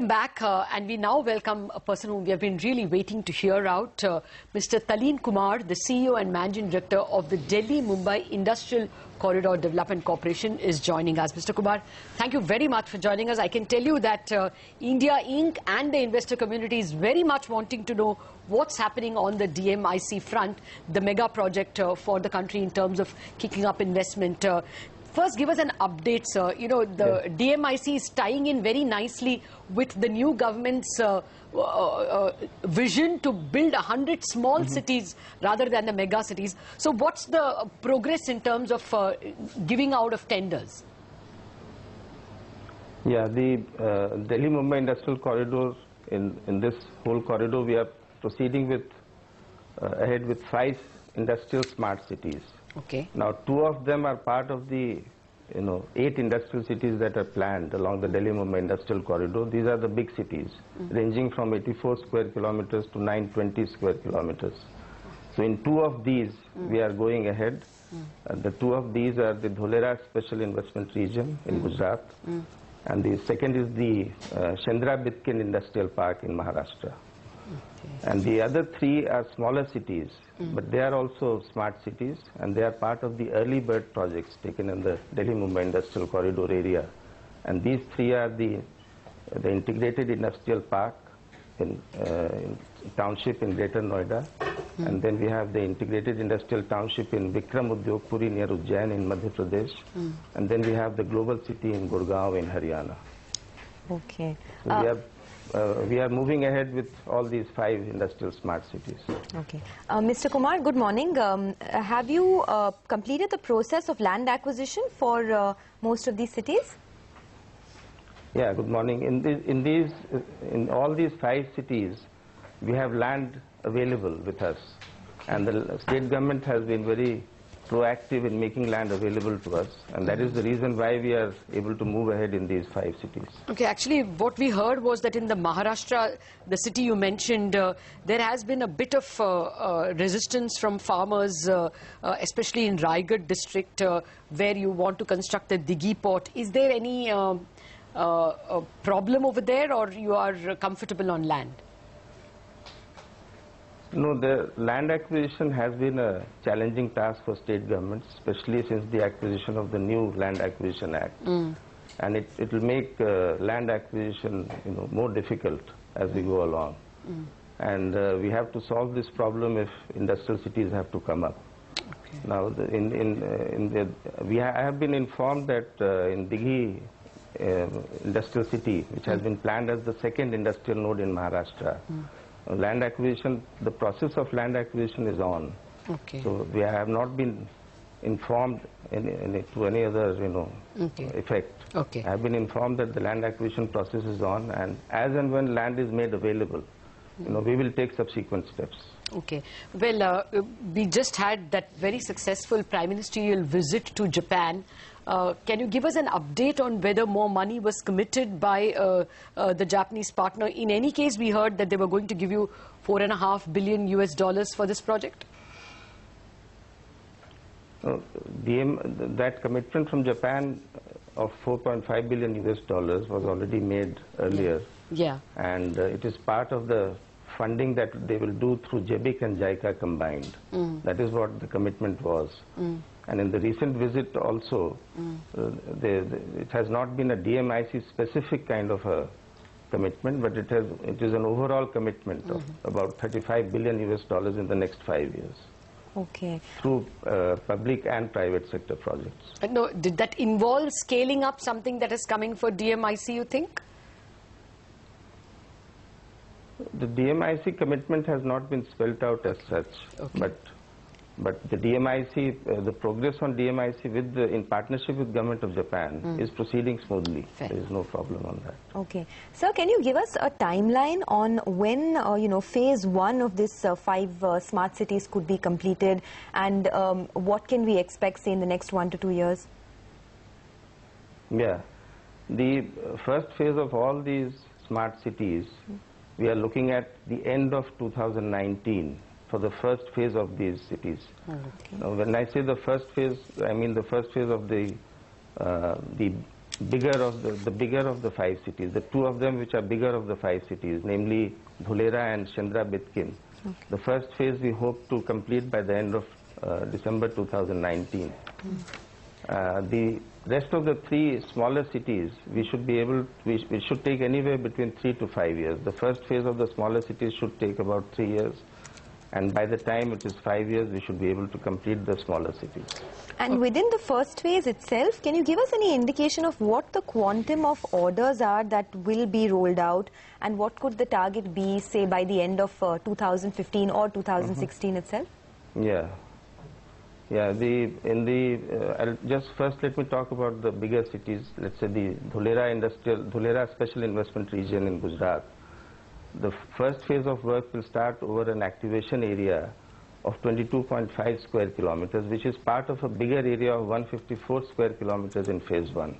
Welcome back, and we now welcome a person whom we have been really waiting to hear out. Mr. Taleen Kumar, the CEO and Managing Director of the Delhi-Mumbai Industrial Corridor Development Corporation, is joining us. Mr. Kumar, thank you very much for joining us. I can tell you that India Inc. and the investor community is very much wanting to know what's happening on the DMIC front, the mega project for the country in terms of kicking up investment. First, give us an update, sir. You know, the DMIC is tying in very nicely with the new government's vision to build 100 small cities rather than the mega cities. So what's the progress in terms of giving out of tenders? Yeah, the Delhi-Mumbai Industrial Corridor, in this whole corridor, we are proceeding with ahead with 5 industrial smart cities. Okay. Now, 2 of them are part of the, 8 industrial cities that are planned along the Delhi-Mumbai Industrial Corridor. These are the big cities, ranging from 84 square kilometers to 920 square kilometers. So, in 2 of these, we are going ahead. The 2 of these are the Dholera Special Investment Region in Gujarat, and the second is the Shendra-Bitkin Industrial Park in Maharashtra. And the other 3 are smaller cities, but they are also smart cities, and they are part of the early bird projects taken in the Delhi-Mumbai Industrial Corridor area. And these 3 are the integrated industrial park in township in Greater Noida, and then we have the integrated industrial township in Vikram Udyogpuri near Ujjain in Madhya Pradesh, and then we have the global city in Gurgaon in Haryana. Okay. So we are moving ahead with all these 5 industrial smart cities. Okay. Mr. Kumar, good morning. Have you completed the process of land acquisition for most of these cities? Yeah, good morning. In all these 5 cities, we have land available with us. And the state government has been very proactive in making land available to us, and that is the reason why we are able to move ahead in these 5 cities. Okay, actually what we heard was that in the Maharashtra, the city you mentioned, there has been a bit of resistance from farmers, especially in Raigad district, where you want to construct the Dighi port. Is there any problem over there, or you are comfortable on land? No, the land acquisition has been a challenging task for state governments, especially since the acquisition of the new Land Acquisition Act. And it will make land acquisition more difficult as we go along. And we have to solve this problem if industrial cities have to come up. Okay. Now, I have been informed that in Dighi industrial city, which has been planned as the 2nd industrial node in Maharashtra, land acquisition, the process of land acquisition is on. Okay. So we have not been informed to any other, effect. Okay. I have been informed that the land acquisition process is on, and as and when land is made available, we will take subsequent steps. Okay. Well, we just had that very successful prime ministerial visit to Japan. Can you give us an update on whether more money was committed by the Japanese partner? In any case, we heard that they were going to give you $4.5 billion for this project. That commitment from Japan of $4.5 billion was already made earlier. Yeah. And it is part of the funding that they will do through JBIC and JICA combined. That is what the commitment was. And in the recent visit also, it has not been a DMIC specific kind of a commitment, but it is an overall commitment of about $35 billion in the next 5 years. Okay. Through public and private sector projects. No, did that involve scaling up something that is coming for DMIC, you think? The DMIC commitment has not been spelled out as such, but the DMIC, the progress on DMIC in partnership with Government of Japan is proceeding smoothly. Fair. There is no problem on that. Okay. Sir, can you give us a timeline on when, phase 1 of this 5 smart cities could be completed, and what can we expect, say, in the next 1 to 2 years? Yeah. The first phase of all these smart cities, we are looking at the end of 2019 for the first phase of these cities. Okay. Now, when I say the first phase, I mean the first phase of the bigger of the bigger of the 5 cities. The 2 of them which are bigger of the 5 cities, namely Dholera and Chandra Bitkin. Okay. The first phase we hope to complete by the end of December 2019. The rest of the 3 smaller cities, we should take anywhere between 3 to 5 years. The first phase of the smaller cities should take about 3 years, and by the time it is 5 years, we should be able to complete the smaller cities. And within the first phase itself, can you give us any indication of what the quantum of orders are that will be rolled out, and what could the target be, say, by the end of 2015 or 2016 itself? Yeah. I'll just first let me talk about the bigger cities. Let's say the Dholera Special Investment Region in Gujarat. The first phase of work will start over an activation area of 22.5 square kilometers, which is part of a bigger area of 154 square kilometers in phase 1.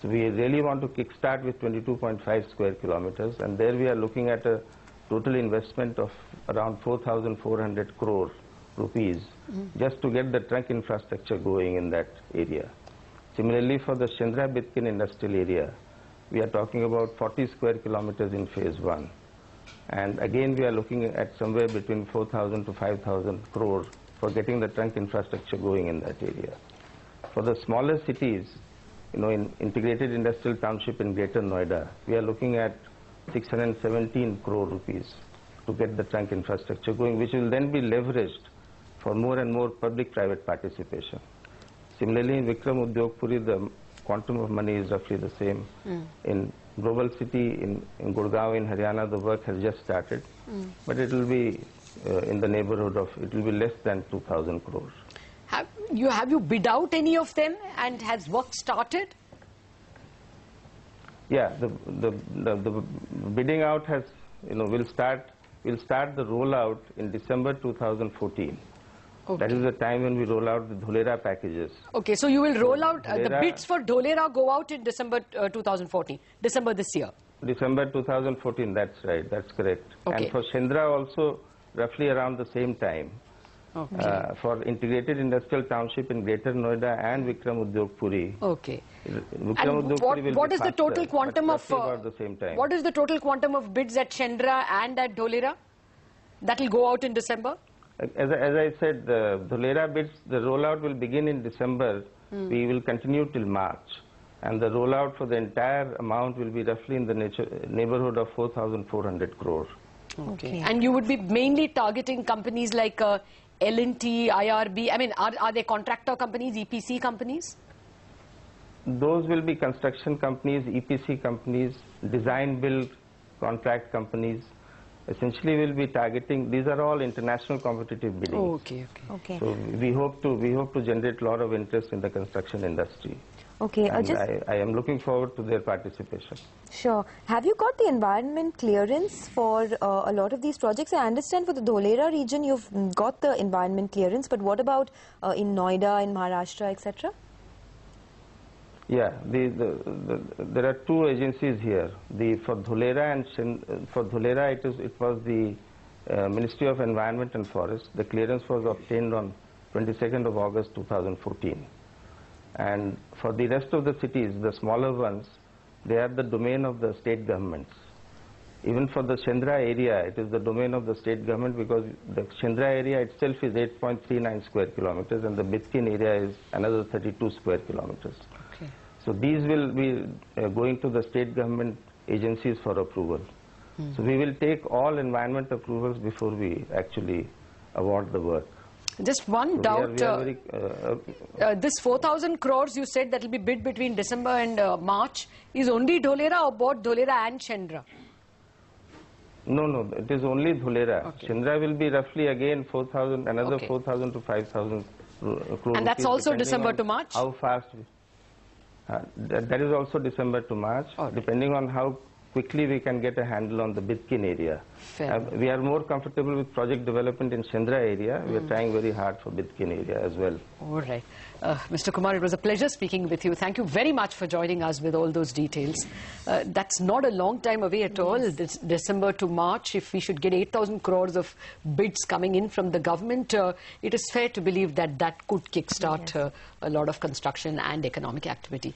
So we really want to kickstart with 22.5 square kilometers, and there we are looking at a total investment of around 4,400 crore rupees just to get the trunk infrastructure going in that area. Similarly, for the Chandra Bitkin industrial area, we are talking about 40 square kilometers in phase 1. And again, we are looking at somewhere between 4,000 to 5,000 crore for getting the trunk infrastructure going in that area. For the smaller cities, in integrated industrial township in Greater Noida, we are looking at 617 crore rupees to get the trunk infrastructure going, which will then be leveraged for more and more public-private participation. Similarly, in Vikram Udyog Puri, the quantum of money is roughly the same. In Global City in Gurgaon in Haryana, the work has just started, but it will be in the neighborhood of, it will be less than 2,000 crores. Have you bid out any of them, and has work started? Yeah, the bidding out has, will start the rollout in December 2014. Okay. That is the time when we roll out the Dholera packages. Okay, so you will roll out, the bids for Dholera go out in December 2014, December this year. December 2014, that's right, that's correct. Okay. And for Chandra also roughly around the same time. Okay. For integrated industrial township in Greater Noida and Vikram Udyog Puri. Okay. Vikram Udyog Puri will what be is the total quantum of about the same time. What is the total quantum of bids at Chandra and at Dholera that will go out in December? As I said, the Dholera bids, the rollout will begin in December. We will continue till March. And the rollout for the entire amount will be roughly in the neighborhood of 4,400 crore. Okay. And you would be mainly targeting companies like L&T, IRB. I mean, are they contractor companies, EPC companies? Those will be construction companies, EPC companies, design build contract companies. Essentially, we'll be targeting. These are all international competitive bidding. Oh, okay. So we hope to generate a lot of interest in the construction industry. Okay. And I am looking forward to their participation. Sure. Have you got the environment clearance for a lot of these projects? I understand for the Dholera region you've got the environment clearance, but what about in Noida, in Maharashtra, etc.? Yeah, there are 2 agencies here. For Dholera it was the Ministry of Environment and Forest. The clearance was obtained on 22nd of August 2014. And for the rest of the cities, the smaller ones, they are the domain of the state governments. Even for the Chandra area, it is the domain of the state government because the Chandra area itself is 8.39 square kilometers and the Bitkin area is another 32 square kilometers. Okay. So these will be going to the state government agencies for approval. So we will take all environment approvals before we actually award the work. Just one doubt, this 4,000 crores you said that will be bid between December and March is only Dholera or both Dholera and Chandra? No, it is only Dholera. Okay. Chandra will be roughly again 4,000, another Okay. 4,000 to 5,000 crores. And that's also December to March? How fast? That is also December to March, depending on how quickly we can get a handle on the Bitkin area. We are more comfortable with project development in Chandra area. We are trying very hard for Bitkin area as well. All right. Mr. Kumar, it was a pleasure speaking with you. Thank you very much for joining us with all those details. That's not a long time away at all. This December to March, if we should get 8,000 crores of bids coming in from the government, it is fair to believe that that could kickstart a lot of construction and economic activity.